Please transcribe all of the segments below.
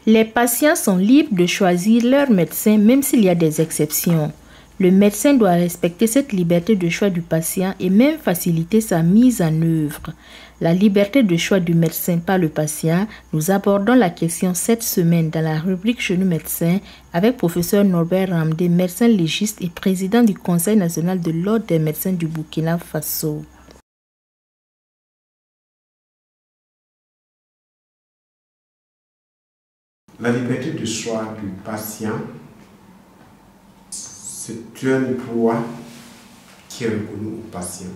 Les patients sont libres de choisir leur médecin même s'il y a des exceptions. Le médecin doit respecter cette liberté de choix du patient et même faciliter sa mise en œuvre. La liberté de choix du médecin par le patient, nous abordons la question cette semaine dans la rubrique Chez nous médecins avec professeur Norbert Ramdé, médecin légiste et président du Conseil national de l'Ordre des médecins du Burkina Faso. La liberté de choix du patient, c'est un droit qui est reconnu au patient,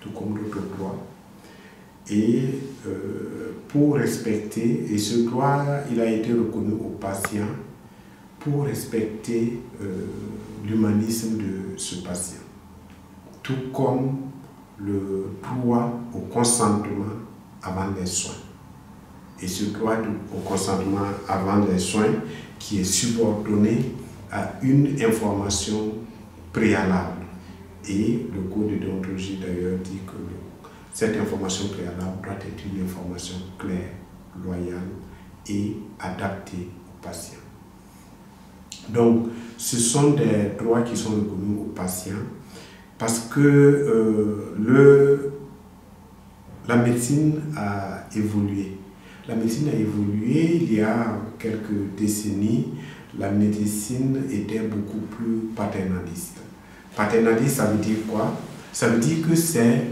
tout comme d'autres droits. Et pour respecter, et ce droit, il a été reconnu au patient pour respecter l'humanisme de ce patient, tout comme le droit au consentement avant les soins. Et ce droit au consentement avant les soins qui est subordonné à une information préalable. Et le code de déontologie d'ailleurs dit que cette information préalable doit être une information claire, loyale et adaptée au patient. Donc, ce sont des droits qui sont reconnus aux patients parce que la médecine a évolué. La médecine a évolué il y a quelques décennies. La médecine était beaucoup plus paternaliste. Paternaliste, ça veut dire quoi? Ça veut dire que c'est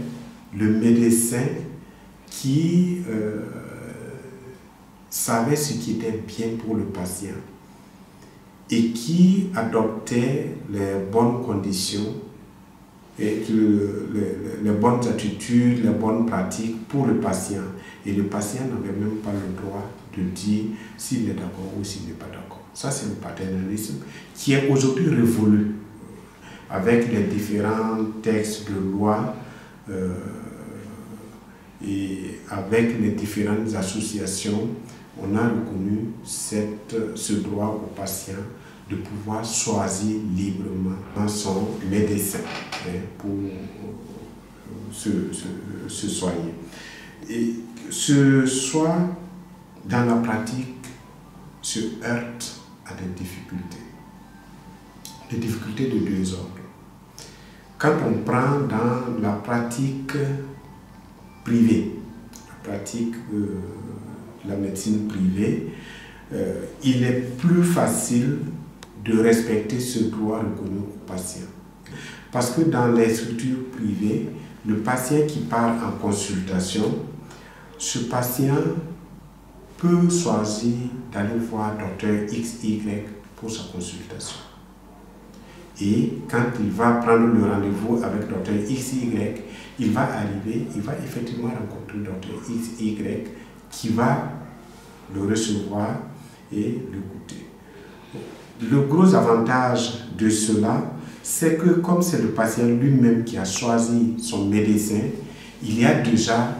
le médecin qui savait ce qui était bien pour le patient et qui adoptait les bonnes conditions, et les bonnes attitudes, les bonnes pratiques pour le patient. Et le patient n'avait même pas le droit de dire s'il est d'accord ou s'il n'est pas d'accord. Ça, c'est le paternalisme qui est aujourd'hui révolu avec les différents textes de loi et avec les différentes associations. On a reconnu ce droit au patient de pouvoir choisir librement son médecin pour se soigner. Et ce choix, dans la pratique, se heurte à des difficultés. Des difficultés de deux ordres. Quand on prend dans la pratique privée, la pratique de la médecine privée, il est plus facile de respecter ce droit reconnu au patient. Parce que dans les structures privées, le patient qui part en consultation, ce patient peut choisir d'aller voir docteur XY pour sa consultation. Et quand il va prendre le rendez-vous avec docteur XY, il va arriver, il va effectivement rencontrer docteur XY qui va le recevoir et l'écouter. Le gros avantage de cela, c'est que comme c'est le patient lui-même qui a choisi son médecin, il y a déjà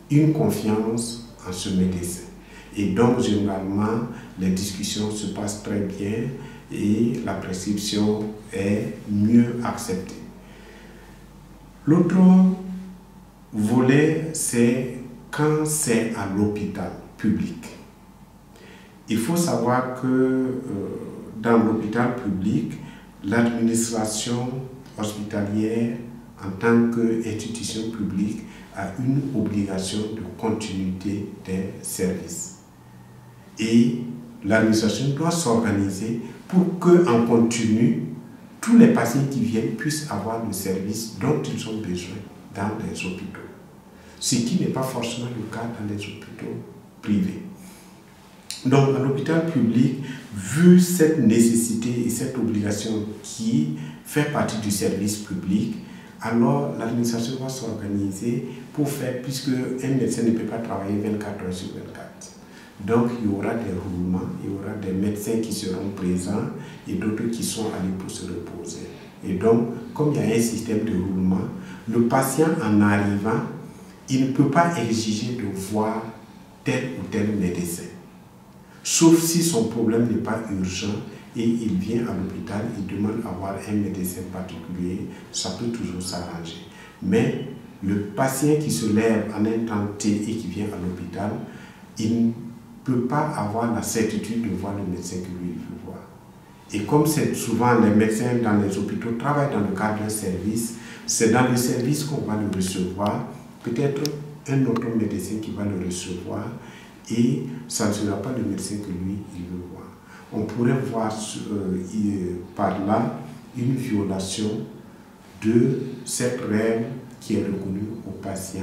une confiance en ce médecin. Et donc, généralement, les discussions se passent très bien et la prescription est mieux acceptée. L'autre volet, c'est quand c'est à l'hôpital public. Il faut savoir que dans l'hôpital public, l'administration hospitalière, en tant qu'institution publique, a une obligation de continuité des services. Et l'administration doit s'organiser pour qu'en continu, tous les patients qui viennent puissent avoir le service dont ils ont besoin dans les hôpitaux. Ce qui n'est pas forcément le cas dans les hôpitaux privés. Donc, à l'hôpital public, vu cette nécessité et cette obligation qui fait partie du service public, alors l'administration va s'organiser pour faire, puisque un médecin ne peut pas travailler 24 heures sur 24. Donc, il y aura des roulements, il y aura des médecins qui seront présents et d'autres qui sont allés pour se reposer. Et donc, comme il y a un système de roulement, le patient en arrivant, il ne peut pas exiger de voir tel ou tel médecin. Sauf si son problème n'est pas urgent et il vient à l'hôpital, il demande à voir un médecin particulier, ça peut toujours s'arranger. Mais le patient qui se lève en un temps T et qui vient à l'hôpital, il peut pas avoir la certitude de voir le médecin que lui il veut voir. Et comme c'est souvent les médecins dans les hôpitaux travaillent dans le cadre d'un service, c'est dans le service qu'on va le recevoir, peut-être un autre médecin qui va le recevoir, et ça ne sera pas le médecin que lui il veut voir. On pourrait voir par là une violation de cette règle qui est reconnue au patient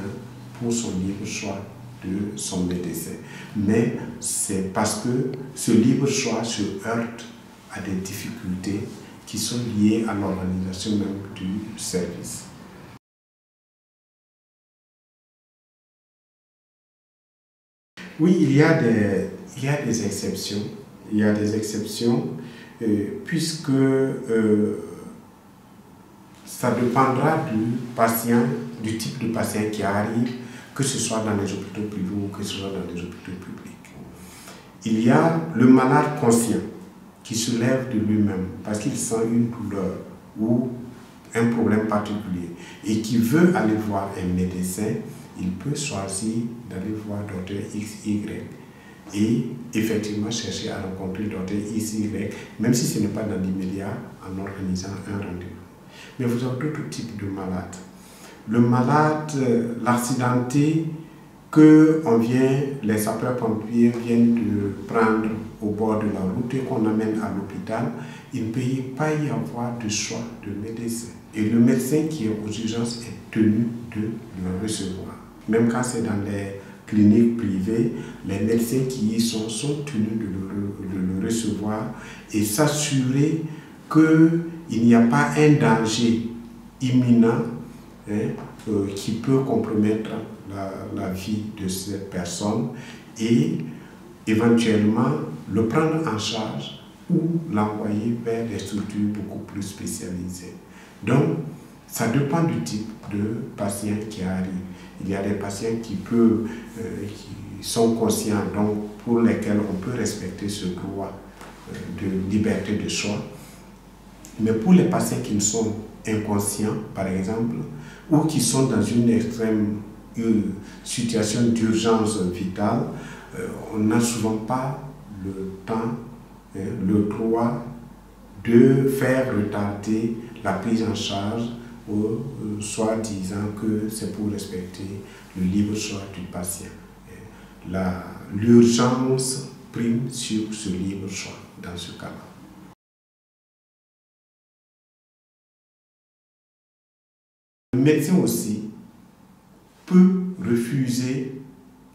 pour son libre choix de son médecin. Mais c'est parce que ce libre choix se heurte à des difficultés qui sont liées à l'organisation même du service. Oui, il y a des exceptions. Il y a des exceptions puisque ça dépendra du patient, du type de patient qui arrive, que ce soit dans les hôpitaux privés ou que ce soit dans les hôpitaux publics. Il y a le malade conscient qui se lève de lui-même parce qu'il sent une douleur ou un problème particulier et qui veut aller voir un médecin. Il peut choisir d'aller voir docteur XY et effectivement chercher à rencontrer docteur XY, même si ce n'est pas dans l'immédiat, en organisant un rendez-vous. Mais vous avez d'autres types de malades. Le malade, l'accidenté que les sapeurs-pompiers viennent de prendre au bord de la route et qu'on amène à l'hôpital, il ne peut pas y avoir de choix de médecin. Et le médecin qui est aux urgences est tenu de le recevoir. Même quand c'est dans les cliniques privées, les médecins qui y sont tenus de le recevoir et s'assurer qu'il n'y a pas un danger imminent qui peut compromettre la vie de cette personne et éventuellement le prendre en charge ou l'envoyer vers des structures beaucoup plus spécialisées. Donc, ça dépend du type de patient qui arrive. Il y a des patients qui sont conscients, donc pour lesquels on peut respecter ce droit de liberté de choix. Mais pour les patients qui sont inconscients, par exemple, ou qui sont dans une extrême situation d'urgence vitale, on n'a souvent pas le temps, le droit de faire retarder la prise en charge, soit disant que c'est pour respecter le libre choix du patient. L'urgence prime sur ce libre choix dans ce cas-là. Le médecin aussi peut refuser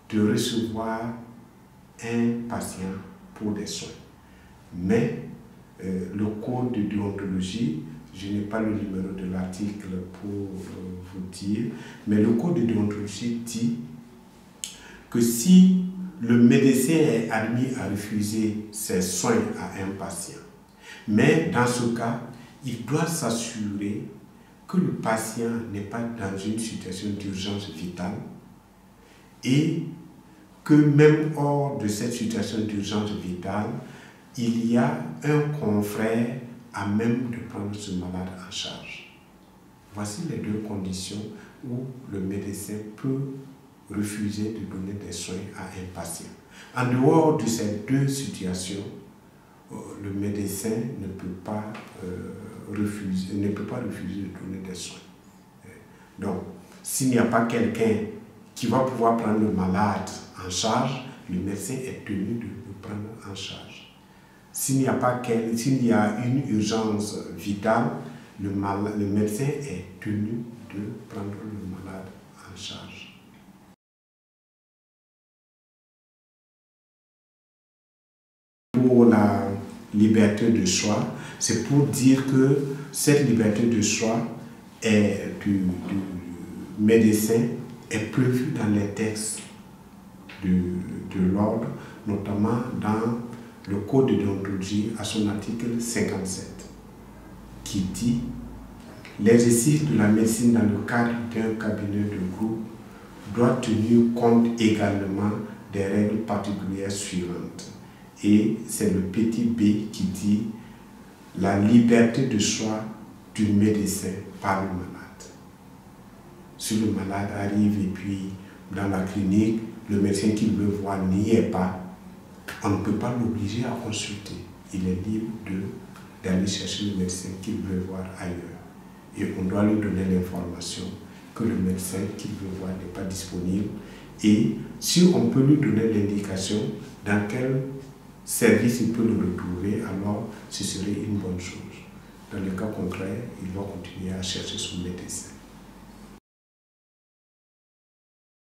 de recevoir un patient pour des soins. Mais le code de déontologie, je n'ai pas le numéro de l'article pour vous dire, mais le code de déontologie dit que si le médecin est admis à refuser ses soins à un patient, mais dans ce cas, il doit s'assurer que le patient n'est pas dans une situation d'urgence vitale et que même hors de cette situation d'urgence vitale, il y a un confrère à même de prendre ce malade en charge. Voici les deux conditions où le médecin peut refuser de donner des soins à un patient. En dehors de ces deux situations, le médecin ne peut pas refuser de donner des soins. Donc, s'il n'y a pas quelqu'un qui va pouvoir prendre le malade en charge, le médecin est tenu de le prendre en charge. S'il y a une urgence vitale, le médecin est tenu de prendre le malade en charge. Pour la liberté de choix, c'est pour dire que cette liberté de choix du médecin est prévue dans les textes de l'ordre, notamment dans le code de déontologie à son article 57, qui dit « L'exercice de la médecine dans le cadre d'un cabinet de groupe doit tenir compte également des règles particulières suivantes. » Et c'est le petit b qui dit « La liberté de choix du médecin par le malade. » Si le malade arrive et puis dans la clinique, le médecin qu'il veut voir n'y est pas, on ne peut pas l'obliger à consulter. Il est libre d'aller chercher le médecin qu'il veut voir ailleurs. Et on doit lui donner l'information que le médecin qu'il veut voir n'est pas disponible. Et si on peut lui donner l'indication dans quel service il peut le retrouver, alors ce serait une bonne chose. Dans le cas contraire, il va continuer à chercher son médecin.